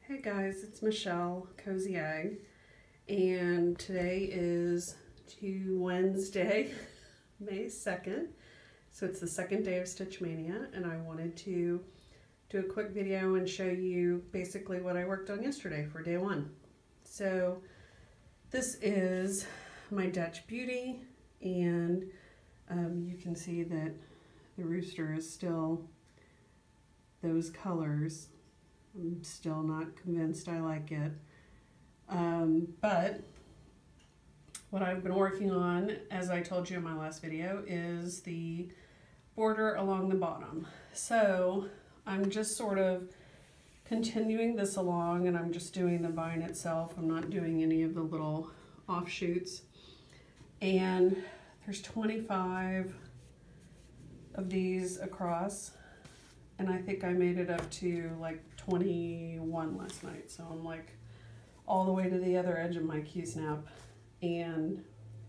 Hey guys, it's Michelle, Cozyegg, and today is Wednesday, May 2nd. So it's the second day of Stitch Mania, and I wanted to do a quick video and show you basically what I worked on yesterday for day one. So this is my Dutch Beauty, and you can see that the Rooster is still those colors. I'm still not convinced I like it. But what I've been working on, as I told you in my last video, is the border along the bottom. So I'm just sort of continuing this along, and I'm just doing the vine itself. I'm not doing any of the little offshoots. And there's 25 of these across. And I think I made it up to like 21 last night. So I'm like all the way to the other edge of my Q-snap, and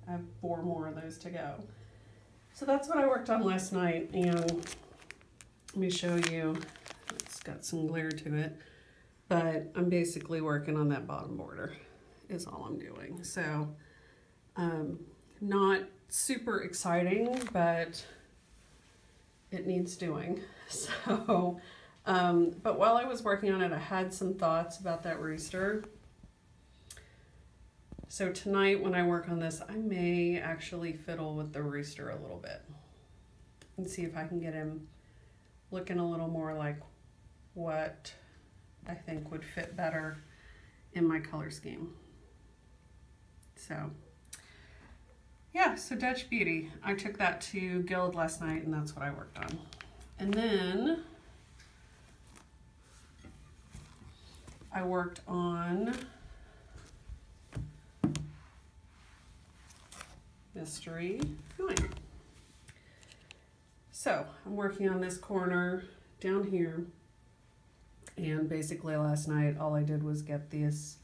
I have 4 more of those to go. So that's what I worked on last night, and let me show you. It's got some glare to it, but I'm basically working on that bottom border is all I'm doing. So not super exciting, but it needs doing. So, but while I was working on it, I had some thoughts about that Rooster. So tonight when I work on this, I may actually fiddle with the Rooster a little bit and see if I can get him looking a little more like what I think would fit better in my color scheme. So yeah, so Dutch Beauty. I took that to Guild last night, and that's what I worked on. And then I worked on Mystery 9. So I'm working on this corner down here, and basically last night all I did was get this.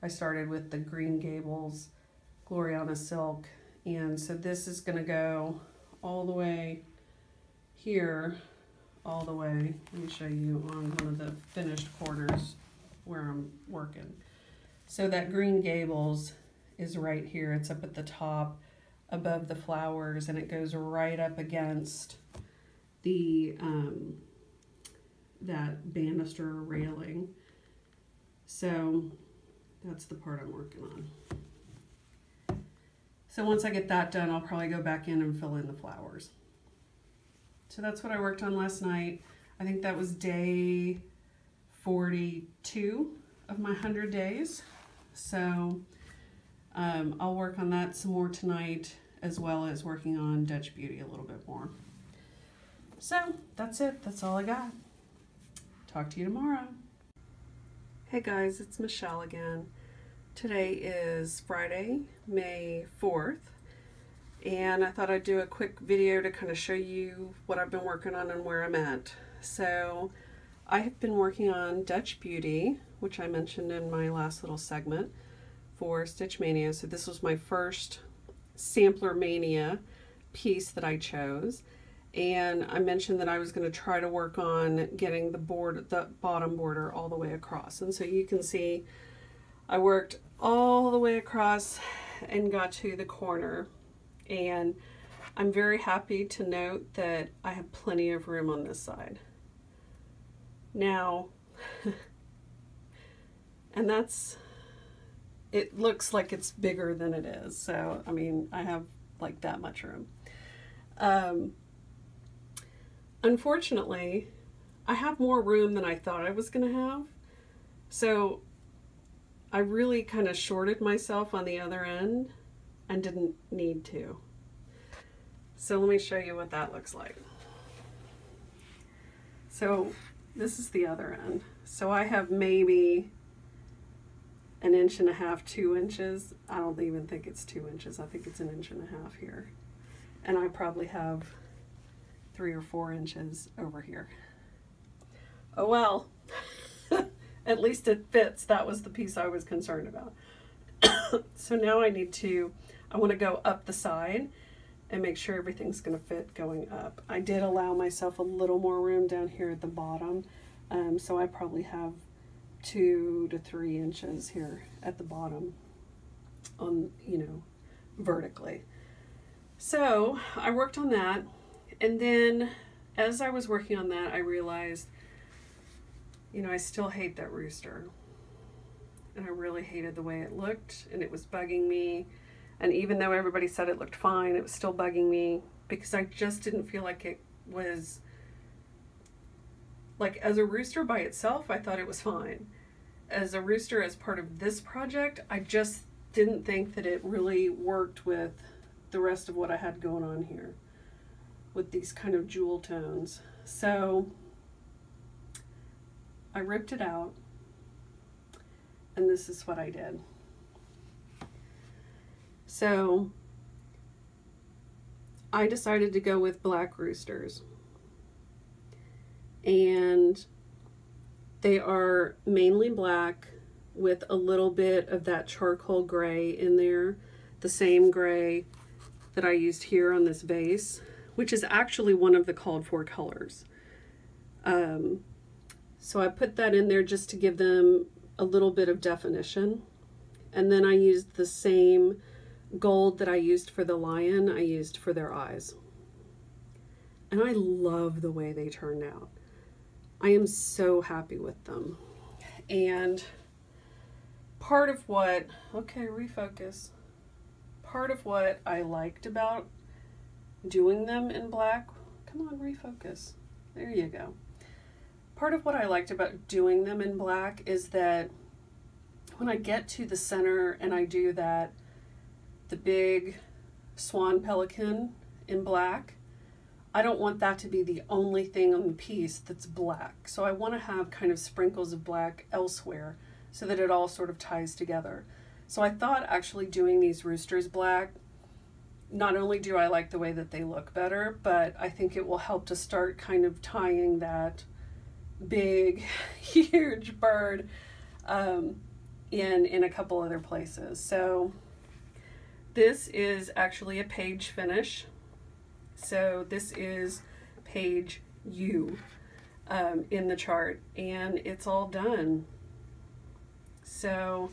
I started with the Green Gables Gloriana Silk, and so this is going to go all the way here, all the way. Let me show you on one of the finished corners where I'm working. So that Green Gables is right here. It's up at the top above the flowers, and it goes right up against the that banister railing. So that's the part I'm working on. So once I get that done, I'll probably go back in and fill in the flowers. So that's what I worked on last night. I think that was day 42 of my 100 days. So I'll work on that some more tonight, as well as working on Dutch Beauty a little bit more. So that's it. That's all I got. Talk to you tomorrow. Hey guys, it's Michelle again. Today is Friday, May 4th, and I thought I'd do a quick video to kind of show you what I've been working on and where I'm at. So I have been working on Dutch Beauty, which I mentioned in my last little segment for Stitch Mania. So this was my first Sampler Mania piece that I chose, and I mentioned that I was going to try to work on getting the bottom border all the way across. And so you can see I worked all the way across and got to the corner, and I'm very happy to note that I have plenty of room on this side. Now, and it looks like it's bigger than it is, so I mean I have like that much room. Unfortunately, I have more room than I thought I was gonna have, so I really kind of shorted myself on the other end and didn't need to. So let me show you what that looks like. So this is the other end. So I have maybe 1.5 inches, 2 inches. I don't even think it's 2 inches. I think it's 1.5 inches here. And I probably have 3 or 4 inches over here. Oh well. At least it fits. That was the piece I was concerned about. So now I want to go up the side and make sure everything's going to fit going up. I did allow myself a little more room down here at the bottom, so I probably have 2 to 3 inches here at the bottom on, you know, vertically. So I worked on that, and then as I was working on that, I realized, you know, I still hate that rooster, and I really hated the way it looked, and it was bugging me. And even though everybody said it looked fine, it was still bugging me because I just didn't feel like it was, like, as a rooster by itself, I thought it was fine. As a rooster as part of this project, I just didn't think that it really worked with the rest of what I had going on here with these kind of jewel tones. So I ripped it out, and this is what I did. So I decided to go with black roosters, and they are mainly black with a little bit of that charcoal gray in there, the same gray that I used here on this vase, which is actually one of the called for colors. So I put that in there just to give them a little bit of definition. And then I used the same gold that I used for the lion, I used for their eyes. And I love the way they turned out. I am so happy with them. And part of what, okay, refocus. Part of what I liked about doing them in black, come on, refocus. There you go. Part of what I liked about doing them in black is that when I get to the center and I do that, the big swan pelican in black, I don't want that to be the only thing on the piece that's black. So I want to have kind of sprinkles of black elsewhere so that it all sort of ties together. So I thought actually doing these roosters black, not only do I like the way that they look better, but I think it will help to start kind of tying that big, huge bird in a couple other places. So this is actually a page finish. So this is page U in the chart, and it's all done. So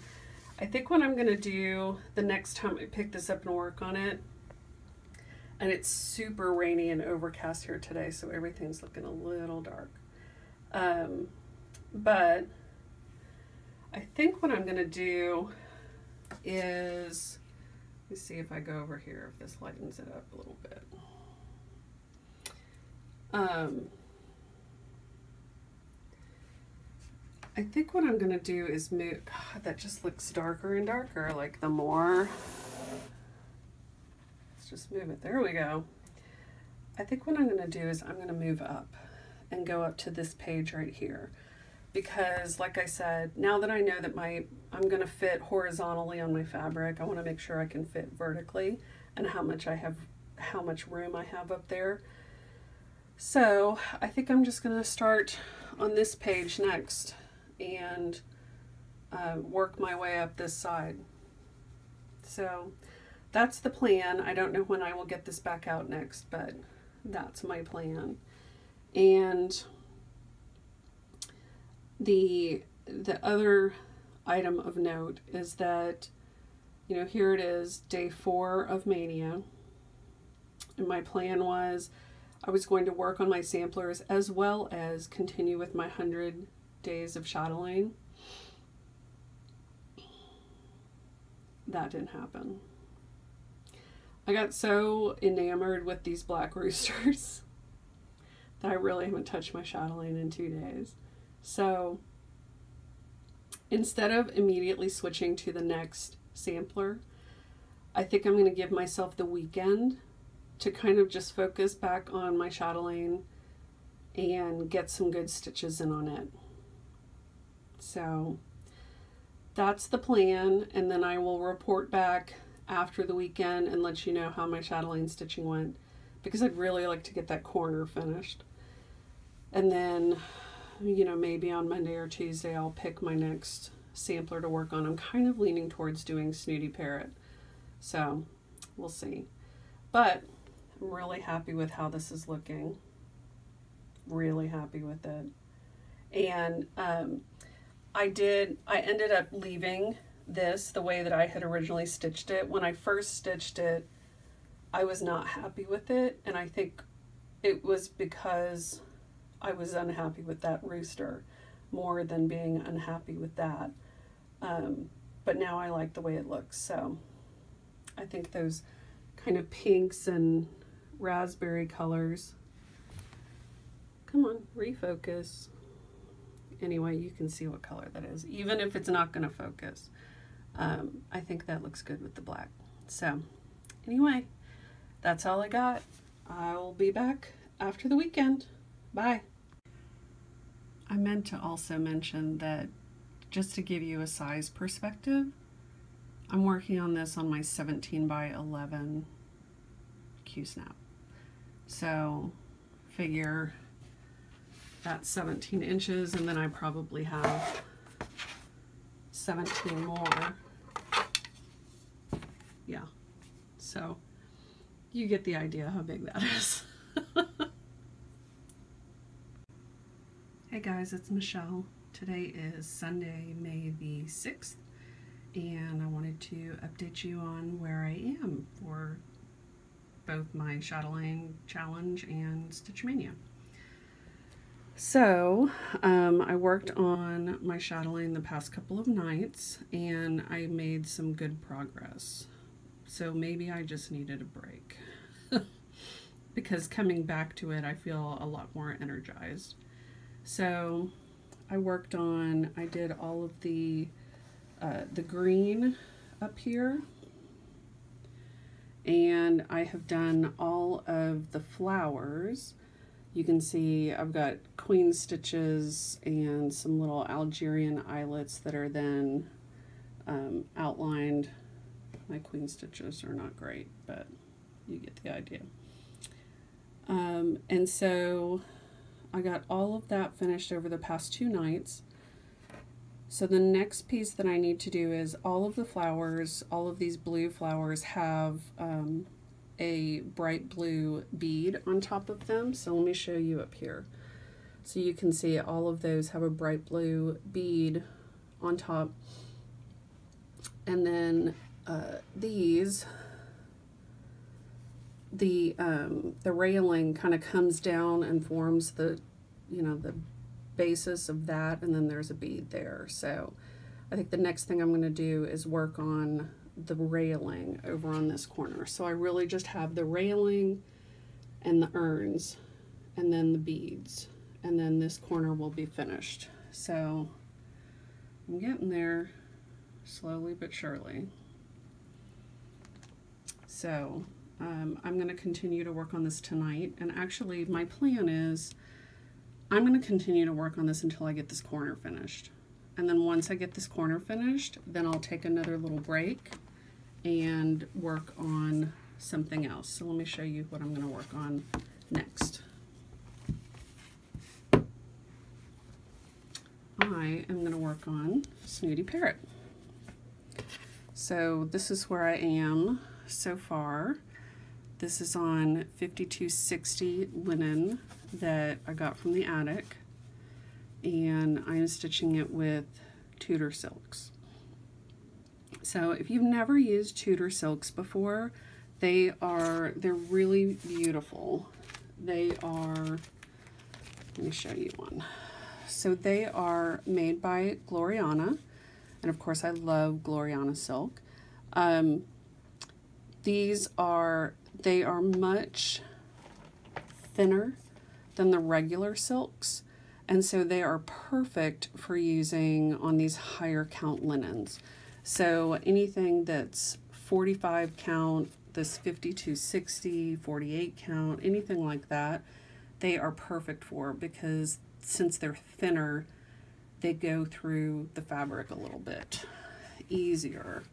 I think what I'm going to do the next time I pick this up and work on it, and it's super rainy and overcast here today, so everything's looking a little dark. But I think what I'm going to do is, let me see if I go over here, if this lightens it up a little bit. I think what I'm going to do is move, God, that just looks darker and darker, like the more, let's just move it, there we go. I think what I'm going to do is I'm going to move up and go up to this page right here, because like I said, now that I know that I'm going to fit horizontally on my fabric, I want to make sure I can fit vertically and how much room I have up there. So I think I'm just going to start on this page next and work my way up this side. So that's the plan. I don't know when I will get this back out next, but that's my plan. And the other item of note is that, you know, here it is, day 4 of Mania. And my plan was I was going to work on my samplers as well as continue with my 100 days of chatelaine. That didn't happen. I got so enamored with these black roosters that I really haven't touched my chatelaine in 2 days. So instead of immediately switching to the next sampler, I think I'm going to give myself the weekend to kind of just focus back on my chatelaine and get some good stitches in on it. So that's the plan, and then I will report back after the weekend and let you know how my chatelaine stitching went, because I'd really like to get that corner finished. And then, you know, maybe on Monday or Tuesday I'll pick my next sampler to work on. I'm kind of leaning towards doing Snooty Parrot, so we'll see. But I'm really happy with how this is looking. Really happy with it. And I ended up leaving this the way that I had originally stitched it. When I first stitched it, I was not happy with it, and I think it was because I was unhappy with that rooster more than being unhappy with that. But now I like the way it looks, so I think those kind of pinks and raspberry colors. Come on, refocus. Anyway, you can see what color that is, even if it's not going to focus. I think that looks good with the black. So anyway, that's all I got. I'll be back after the weekend. Bye. I meant to also mention that, just to give you a size perspective, I'm working on this on my 17 by 11 Q-snap. So figure that's 17 inches, and then I probably have 17 more. Yeah, so you get the idea how big that is. Hey guys, it's Michelle. Today is Sunday, May the 6th, and I wanted to update you on where I am for both my Chatelaine Challenge and Stitchmania. So, I worked on my chatelaine the past couple of nights, and I made some good progress. So maybe I just needed a break. Because coming back to it, I feel a lot more energized. So I did all of the green up here. And I have done all of the flowers. You can see I've got queen stitches and some little Algerian eyelets that are then outlined. My queen stitches are not great, but you get the idea. And so I got all of that finished over the past 2 nights. So the next piece that I need to do is all of the flowers, all of these blue flowers have a bright blue bead on top of them. So let me show you up here. So you can see all of those have a bright blue bead on top. And then these, the railing kind of comes down and forms the, the basis of that, and then there's a bead there. So I think the next thing I'm going to do is work on the railing over on this corner. So I really just have the railing and the urns and then the beads, and then this corner will be finished. So I'm getting there slowly but surely. So I'm going to continue to work on this tonight, and actually my plan is I'm going to continue to work on this until I get this corner finished. And then once I get this corner finished, then I'll take another little break and work on something else. So let me show you what I'm going to work on next. I am going to work on Snooty Parrot. So this is where I am so far. This is on 5260 linen that I got from the attic, and I'm stitching it with Tudor silks. So if you've never used Tudor silks before, they're really beautiful. They are, let me show you one. So they are made by Gloriana, and of course I love Gloriana silk. They are much thinner than the regular silks, and so they are perfect for using on these higher count linens. So anything that's 45 count, this 5260, 48 count, anything like that, they are perfect for, because since they're thinner, they go through the fabric a little bit easier,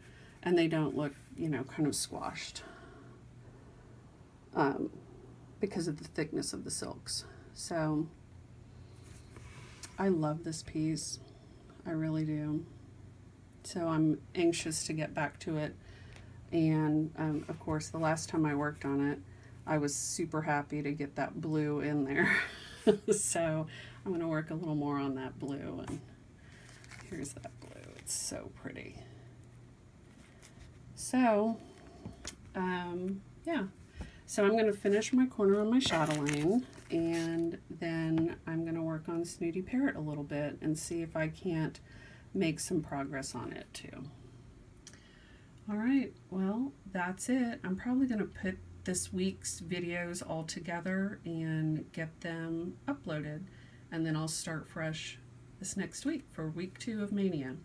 and they don't look, kind of squashed because of the thickness of the silks. So I love this piece. I really do. So I'm anxious to get back to it. And of course, the last time I worked on it, I was super happy to get that blue in there. So I'm going to work a little more on that blue. And Here's that blue. It's so pretty. So, yeah. So I'm going to finish my corner on my chatelaine, and then I'm going to work on Snooty Parrot a little bit and see if I can't make some progress on it too. All right, well, that's it. I'm probably going to put this week's videos all together and get them uploaded, and then I'll start fresh this next week for week 2 of Mania.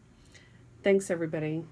Thanks, everybody.